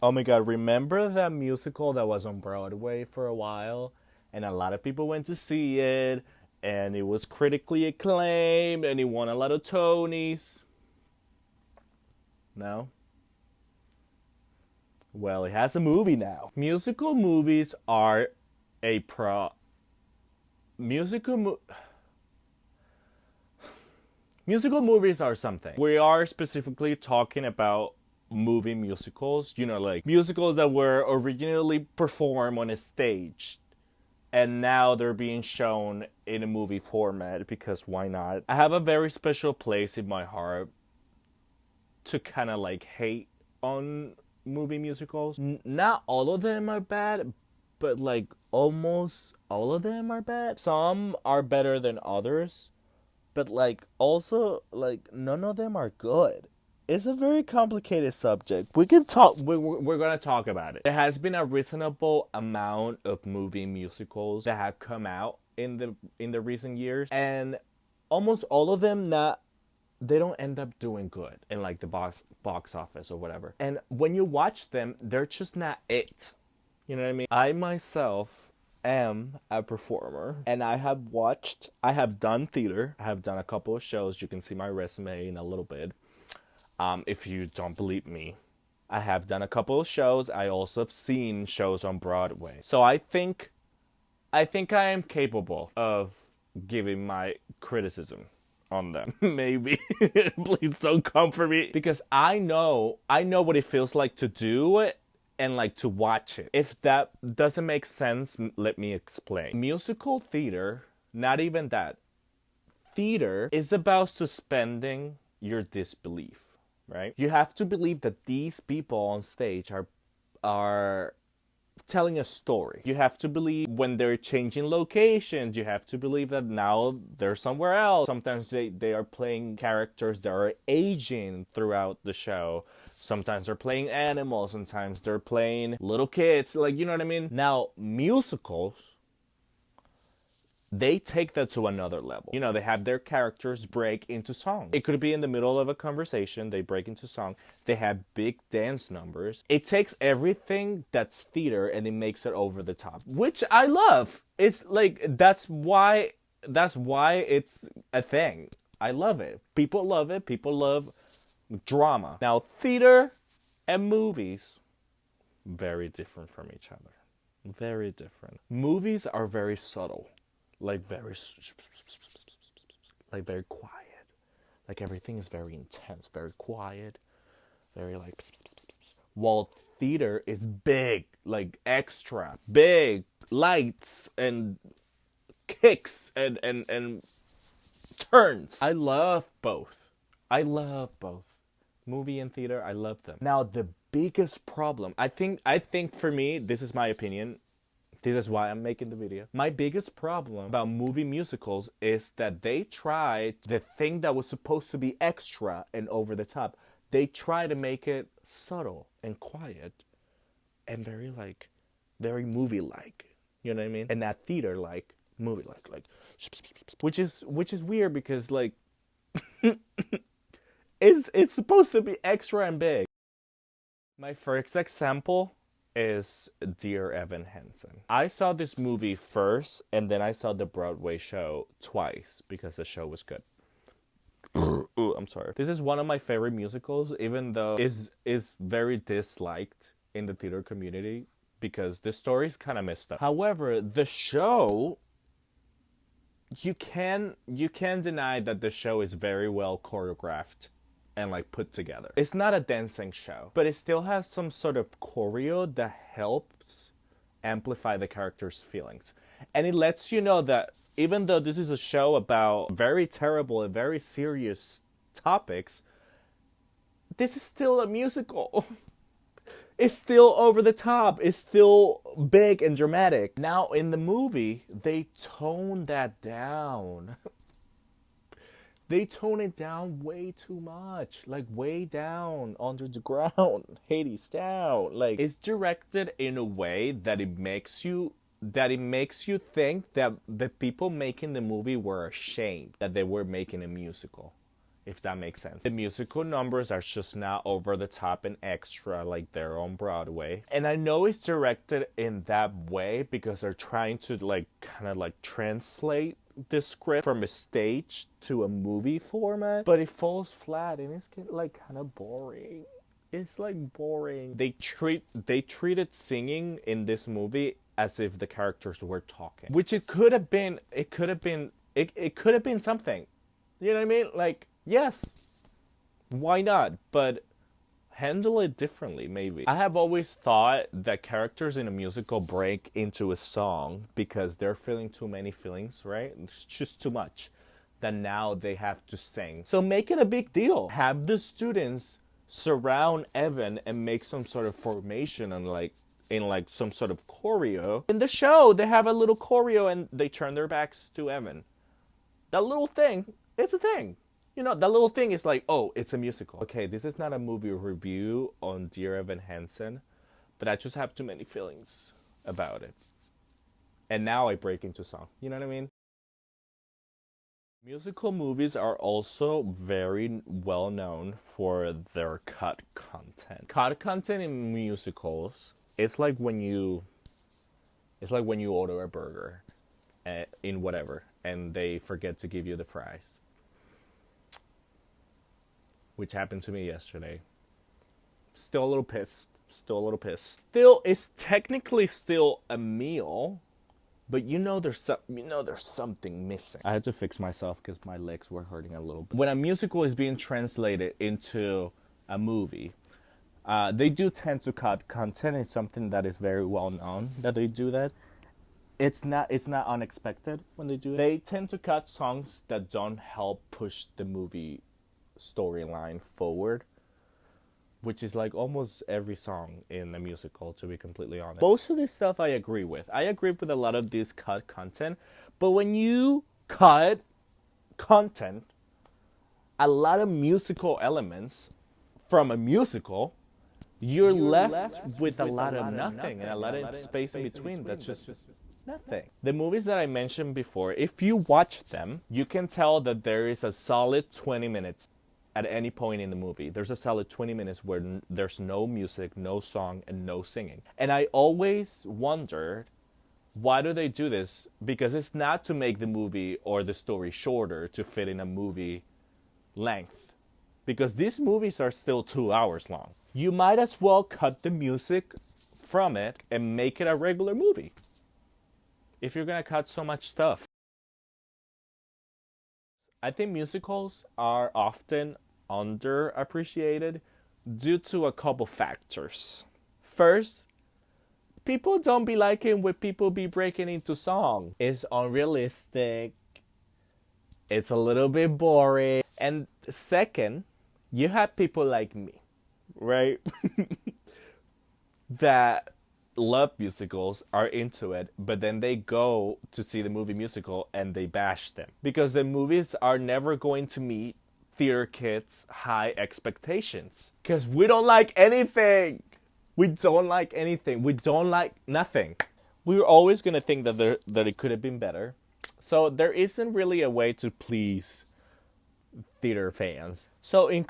Oh my god, remember that musical that was on Broadway for a while? And a lot of people went to see it, and it was critically acclaimed, and it won a lot of Tonys. No? Well, it has a movie now. Musical movies are a pro. Musical mo- Musical movies are something. We are specifically talking about movie musicals, like musicals that were originally performed on a stage and now they're being shown in a movie format because why not? I have a very special place in my heart to kind of like hate on movie musicals. Not all of them are bad, but like almost all of them are bad. Some are better than others, but like also like none of them are good. It's a very complicated subject. We can talk. We're gonna talk about it. There has been a reasonable amount of movie musicals that have come out in the recent years, and almost all of them not they don't end up doing good in like the box office or whatever. And when you watch them, they're just not it. You know what I mean? I myself am a performer and I have done theater. I have done a couple of shows. You can see my resume in a little bit. If you don't believe me, I have done a couple of shows. I also have seen shows on Broadway. So I think I am capable of giving my criticism on them. Maybe. Please don't come for me. Because I know what it feels like to do it and like to watch it. If that doesn't make sense, let me explain. Musical theater, not even that. Theater is about suspending your disbelief, right? You have to believe that these people on stage are telling a story. You have to believe when they're changing locations. You have to believe that now they're somewhere else. Sometimes they are playing characters that are aging throughout the show. Sometimes they're playing animals. Sometimes they're playing little kids. Like, you know what I mean? Now, musicals, they take that to another level. They have their characters break into song. It could be in the middle of a conversation, they break into song. They have big dance numbers. It takes everything that's theater and it makes it over the top, which I love. It's like that's why it's a thing. I love it. People love it. People love drama. Now, theater and movies very different from each other. Very different. Movies are very subtle, like very quiet. Like everything is very intense, very quiet, very like. While theater is big, like extra big lights and kicks and turns. I love both. I love both. Movie and theater, I love them. Now the biggest problem, I think for me, this is my opinion. This is why I'm making the video. My biggest problem about movie musicals is that they try the thing that was supposed to be extra and over the top. They try to make it subtle and quiet and very movie like. You know what I mean? And that theater like, movie like which is weird because like it's supposed to be extra and big. My first example is Dear Evan Hansen. I saw this movie first and then I saw the Broadway show twice because the show was good. Ooh, I'm sorry. This is one of my favorite musicals, even though is very disliked in the theater community because the story is kind of messed up. However, the show, you can deny that the show is very well choreographed and like put together. It's not a dancing show, but it still has some sort of choreo that helps amplify the character's feelings. And it lets you know that even though this is a show about very terrible and very serious topics, this is still a musical. It's still over the top. It's still big and dramatic. Now, in the movie, they tone that down. They tone it down way too much. Like, way down, under the ground, Hades down. Like, it's directed in a way that it makes you think that the people making the movie were ashamed that they were making a musical. if that makes sense. The musical numbers are just not over the top and extra like they're on Broadway. And I know it's directed in that way because they're trying to like kind of like translate the script from a stage to a movie format, but it falls flat and it's like kind of boring. It's like boring. They treated singing in this movie as if the characters were talking, which it could have been something. You know what I mean? Like, yes, why not? But handle it differently, maybe. I have always thought that characters in a musical break into a song because they're feeling too many feelings, right? It's just too much. That now they have to sing. So make it a big deal. Have the students surround Evan and make some sort of formation and in some sort of choreo. In the show, they have a little choreo and they turn their backs to Evan. That little thing, it's a thing. You know, that little thing is like, oh, it's a musical. Okay, this is not a movie review on Dear Evan Hansen, but I just have too many feelings about it. And now I break into song. You know what I mean? Musical movies are also very well known for their cut content. Cut content in musicals, it's like when you order a burger in whatever, and they forget to give you the fries, which happened to me yesterday. Still a little pissed. Still, it's technically still a meal. But there's something missing. I had to fix myself because my legs were hurting a little bit. When a musical is being translated into a movie, they do tend to cut content. It's something that is very well known that they do that. It's not unexpected when they do it. They tend to cut songs that don't help push the movie storyline forward, which is like almost every song in a musical, to be completely honest. Most of this stuff I agree with. I agree with a lot of this cut content. But when you cut content, a lot of musical elements from a musical, you're left with a lot of nothing and a lot of space in between that's just nothing. The movies that I mentioned before, if you watch them, you can tell that there is a solid 20 minutes at any point in the movie. There's a solid 20 minutes where there's no music, no song, and no singing. And I always wondered, why do they do this? Because it's not to make the movie or the story shorter to fit in a movie length. Because these movies are still 2 hours long. You might as well cut the music from it and make it a regular movie, if you're gonna cut so much stuff. I think musicals are often underappreciated due to a couple factors. First, people don't be liking when people be breaking into song. It's unrealistic. It's a little bit boring. And second, you have people like me, right? that love musicals, are into it, but then they go to see the movie musical and they bash them. Because the movies are never going to meet theater kids' high expectations. Because we don't like anything. We don't like anything. We don't like nothing. We're always going to think that it could have been better. So there isn't really a way to please theater fans. So in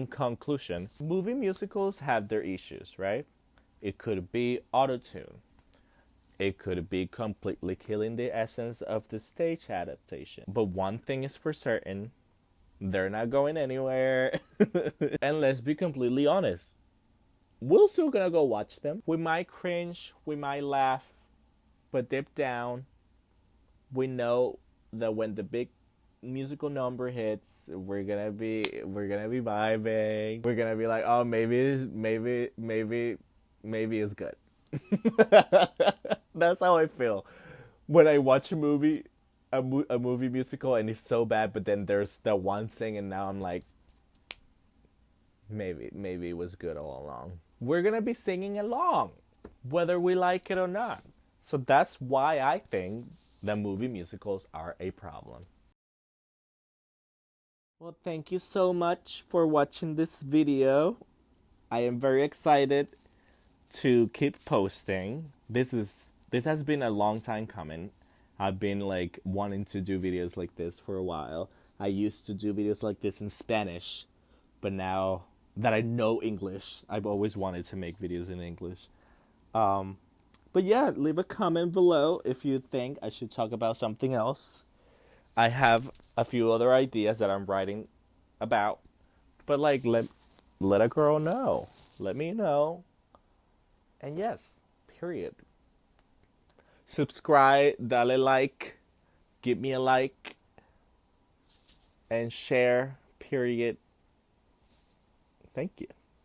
conclusion, movie musicals have their issues, right? It could be auto-tune. It could be completely killing the essence of the stage adaptation. But one thing is for certain, they're not going anywhere. And let's be completely honest, we're still gonna go watch them. We might cringe, we might laugh, but deep down, we know that when the big musical number hits, we're gonna be vibing. We're gonna be like, oh, maybe it's good. That's how I feel when I watch a movie musical and it's so bad, but then there's that one thing, and now I'm like, maybe it was good all along. We're gonna be singing along, whether we like it or not. So that's why I think that movie musicals are a problem. Well, thank you so much for watching this video. I am very excited to keep posting. This has been a long time coming. I've been like wanting to do videos like this for a while. I used to do videos like this in Spanish, but now that I know English, I've always wanted to make videos in English. But yeah, leave a comment below if you think I should talk about something else. I have a few other ideas that I'm writing about, but like let a girl know. Let me know. And yes, period. Subscribe, dale like, give me a like, and share, period. Thank you.